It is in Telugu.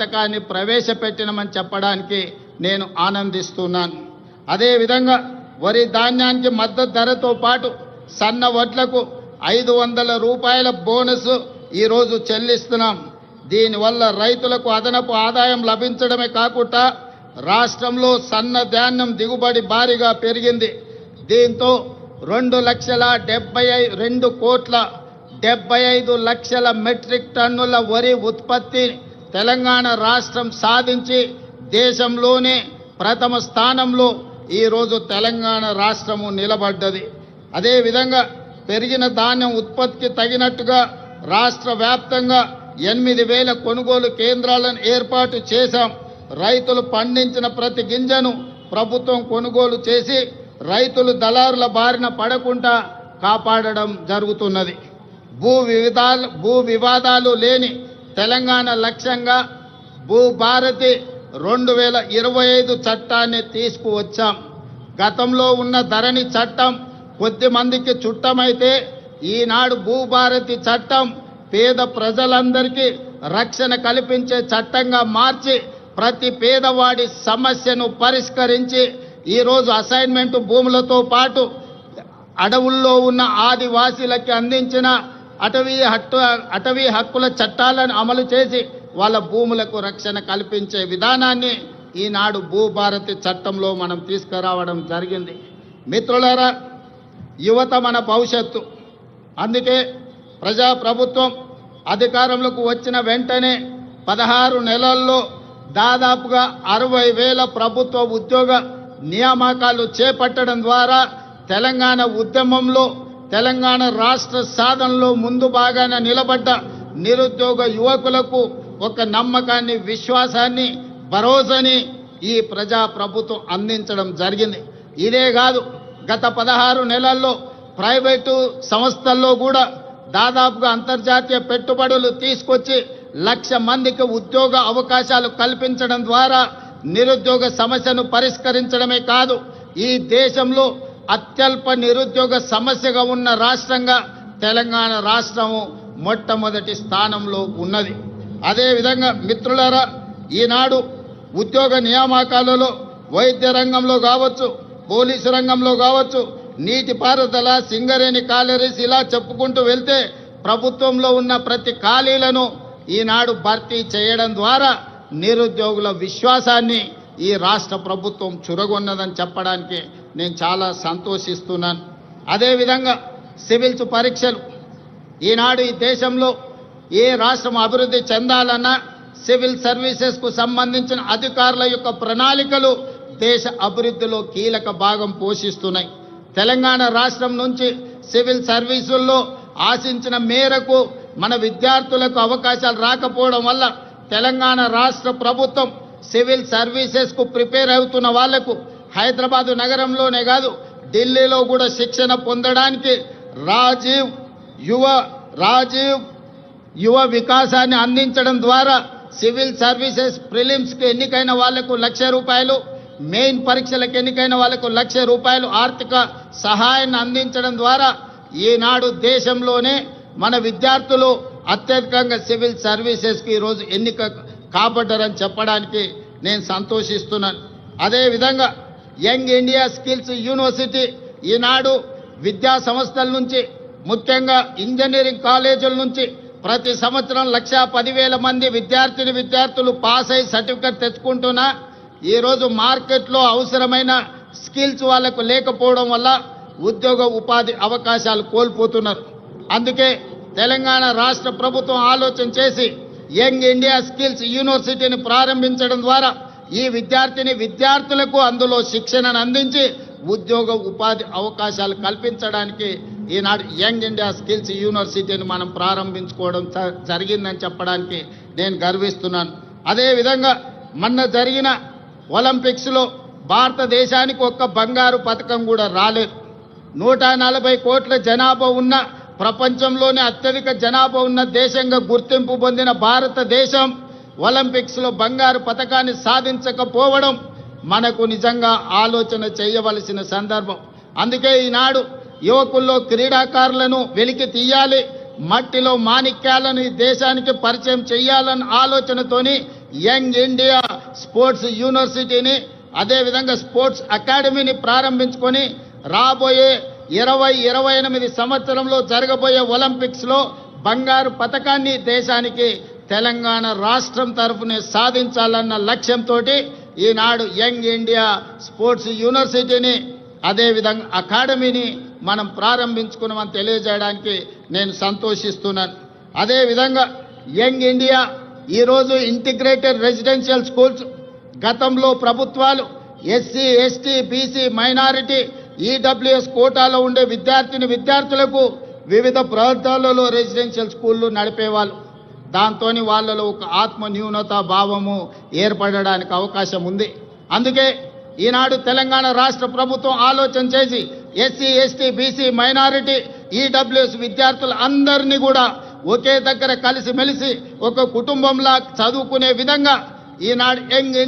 పథకాన్ని ప్రవేశపెట్టినమని చెప్పడానికి నేను ఆనందిస్తున్నాను. అదేవిధంగా వరి ధాన్యానికి మద్దతు ధరతో పాటు సన్న వడ్లకు 500 రూపాయల బోనస్ ఈరోజు చెల్లిస్తున్నాం. దీనివల్ల రైతులకు అదనపు ఆదాయం లభించడమే కాకుండా రాష్ట్రంలో సన్న ధాన్యం దిగుబడి భారీగా పెరిగింది. దీంతో 2,75,00,000 మెట్రిక్ టన్నుల వరి ఉత్పత్తి తెలంగాణ రాష్ట్రం సాధించి దేశంలోనే ప్రథమ స్థానంలో ఈరోజు తెలంగాణ రాష్ట్రము నిలబడ్డది. అదేవిధంగా పెరిగిన ధాన్యం ఉత్పత్తికి తగినట్టుగా రాష్ట్ర వ్యాప్తంగా 8,000 కొనుగోలు కేంద్రాలను ఏర్పాటు చేశాం. రైతులు పండించిన ప్రతి గింజను ప్రభుత్వం కొనుగోలు చేసి రైతులు దళారుల బారిన పడకుండా కాపాడడం జరుగుతున్నది. భూ వివాదాలు లేని తెలంగాణ లక్ష్యంగా భూభారతి 2025 చట్టాన్ని తీసుకువచ్చాం. గతంలో ఉన్న ధరణి చట్టం కొద్ది మందికి చుట్టమైతే ఈనాడు భూభారతి చట్టం పేద ప్రజలందరికీ రక్షణ కల్పించే చట్టంగా మార్చి ప్రతి పేదవాడి సమస్యను పరిష్కరించి ఈరోజు అసైన్మెంట్ భూములతో పాటు అడవుల్లో ఉన్న ఆదివాసీలకి అందించిన అటవీ హక్కుల చట్టాలను అమలు చేసి వాళ్ళ భూములకు రక్షణ కల్పించే విధానాన్ని ఈనాడు భూభారతి చట్టంలో మనం తీసుకురావడం జరిగింది. మిత్రులారా, యువత మన భవిష్యత్తు. అందుకే ప్రజాప్రభుత్వం అధికారంలోకి వచ్చిన వెంటనే 16 నెలల్లో దాదాపుగా 60,000 ప్రభుత్వ ఉద్యోగ నియామకాలు చేపట్టడం ద్వారా తెలంగాణ ఉద్యమంలో తెలంగాణ రాష్ట్ర సాధనలో ముందు భాగాన నిలబడ్డ నిరుద్యోగ యువకులకు ఒక నమ్మకాన్ని, విశ్వాసాన్ని, భరోసాని ఈ ప్రజాప్రభుత్వం అందించడం జరిగింది. ఇదే కాదు, గత 16 నెలల్లో ప్రైవేటు సంస్థల్లో కూడా దాదాపుగా అంతర్జాతీయ పెట్టుబడులు తీసుకొచ్చి 1,00,000 మందికి ఉద్యోగ అవకాశాలు కల్పించడం ద్వారా నిరుద్యోగ సమస్యను పరిష్కరించడమే కాదు, ఈ దేశంలో అత్యల్ప నిరుద్యోగ సమస్యగా ఉన్న రాష్ట్రంగా తెలంగాణ రాష్ట్రము మొట్టమొదటి స్థానంలో ఉన్నది. అదేవిధంగా మిత్రులారా, ఈనాడు ఉద్యోగ నియామకాలలో వైద్య రంగంలో కావచ్చు, పోలీసు రంగంలో కావచ్చు, నీటిపారుదల, సింగరేణి కాలరీస్ ఇలా చెప్పుకుంటూ వెళ్తే ప్రభుత్వంలో ఉన్న ప్రతి ఖాళీలను ఈనాడు భర్తీ చేయడం ద్వారా నిరుద్యోగుల విశ్వాసాన్ని ఈ రాష్ట్ర ప్రభుత్వం చురగొన్నదని చెప్పడానికి నేను చాలా సంతోషిస్తున్నాను. అదేవిధంగా సివిల్స్ పరీక్షలు ఈనాడు ఈ దేశంలో ఏ రాష్ట్రం అభివృద్ధి చెందాలన్నా సివిల్ సర్వీసెస్కు సంబంధించిన అధికారుల యొక్క ప్రణాళికలు దేశ అభివృద్ధిలో కీలక భాగం పోషిస్తున్నాయి. తెలంగాణ రాష్ట్రం నుంచి సివిల్ సర్వీసుల్లో ఆశించిన మేరకు మన విద్యార్థులకు అవకాశాలు రాకపోవడం వల్ల తెలంగాణ రాష్ట్ర ప్రభుత్వం సివిల్ సర్వీసెస్కు ప్రిపేర్ అవుతున్న వాళ్లకు హైదరాబాదు నగరంలోనే కాదు ఢిల్లీలో కూడా శిక్షణ పొందడానికి రాజీవ్ యువ వికాసాన్ని అందించడం ద్వారా సివిల్ సర్వీసెస్ ప్రిలిమ్స్కి ఎన్నికైన వాళ్లకు ₹1,00,000, మెయిన్ పరీక్షలకు ఎన్నికైన వాళ్లకు ₹1,00,000 ఆర్థిక సహాయాన్ని అందించడం ద్వారా ఈనాడు దేశంలోనే మన విద్యార్థులు అత్యధికంగా సివిల్ సర్వీసెస్కి ఈరోజు ఎన్నిక కాబడ్డారని చెప్పడానికి నేను సంతోషిస్తున్నాను. అదేవిధంగా యంగ్ ఇండియా స్కిల్స్ యూనివర్సిటీ ఈనాడు విద్యా సంస్థల నుంచి, ముఖ్యంగా ఇంజనీరింగ్ కాలేజీల నుంచి ప్రతి సంవత్సరం 1,10,000 మంది విద్యార్థులు పాస్ అయ్యి సర్టిఫికెట్ తెచ్చుకుంటున్నా ఈరోజు మార్కెట్లో అవసరమైన స్కిల్స్ వాళ్లకు లేకపోవడం వల్ల ఉద్యోగ ఉపాధి అవకాశాలు కోల్పోతున్నారు. అందుకే తెలంగాణ రాష్ట్ర ప్రభుత్వం ఆలోచన చేసి యంగ్ ఇండియా స్కిల్స్ యూనివర్సిటీని ప్రారంభించడం ద్వారా ఈ విద్యార్థులకు అందులో శిక్షణను అందించి ఉద్యోగ ఉపాధి అవకాశాలు కల్పించడానికి ఈనాడు యంగ్ ఇండియా స్కిల్స్ యూనివర్సిటీని మనం ప్రారంభించుకోవడం జరిగిందని చెప్పడానికి నేను గర్విస్తున్నాను. అదేవిధంగా మొన్న జరిగిన ఒలింపిక్స్లో భారతదేశానికి ఒక్క బంగారు పథకం కూడా రాలేదు. 140 కోట్ల జనాభా ఉన్న ప్రపంచంలోనే అత్యధిక జనాభా ఉన్న దేశంగా గుర్తింపు పొందిన భారతదేశం ఒలింపిక్స్లో బంగారు పథకాన్ని సాధించకపోవడం మనకు నిజంగా ఆలోచన చేయవలసిన సందర్భం. అందుకే ఈనాడు యువకుల్లో క్రీడాకారులను వెలికి తీయాలి, మట్టిలో మాణిక్యాలను ఈ దేశానికి పరిచయం చేయాలన్న ఆలోచనతోని యంగ్ ఇండియా స్పోర్ట్స్ యూనివర్సిటీని అదేవిధంగా స్పోర్ట్స్ అకాడమీని ప్రారంభించుకొని రాబోయే 2028 సంవత్సరంలో జరగబోయే ఒలింపిక్స్లో బంగారు పతకాన్ని దేశానికి తెలంగాణ రాష్ట్రం తరఫునే సాధించాలన్న లక్ష్యంతో ఈనాడు యంగ్ ఇండియా స్పోర్ట్స్ యూనివర్సిటీని అదేవిధంగా అకాడమీని మనం ప్రారంభించుకున్నామని తెలియజేయడానికి నేను సంతోషిస్తున్నాను. అదేవిధంగా యంగ్ ఇండియా ఈరోజు ఇంటిగ్రేటెడ్ రెసిడెన్షియల్ స్కూల్స్ గతంలో ప్రభుత్వాలు SC ST BC minority EWS కోటాలో ఉండే విద్యార్థులకు వివిధ ప్రాంతాలలో రెసిడెన్షియల్ స్కూళ్ళు నడిపేవాళ్ళు. దాంతో వాళ్ళలో ఒక ఆత్మ న్యూనతా భావము ఏర్పడడానికి అవకాశం ఉంది. అందుకే ఈనాడు తెలంగాణ రాష్ట్ర ప్రభుత్వం ఆలోచన చేసి SC ST BC minority EWS విద్యార్థులు అందరినీ కూడా ఒకే దగ్గర కలిసిమెలిసి ఒక కుటుంబంలా చదువుకునే విధంగా ఈనాడు యంగ్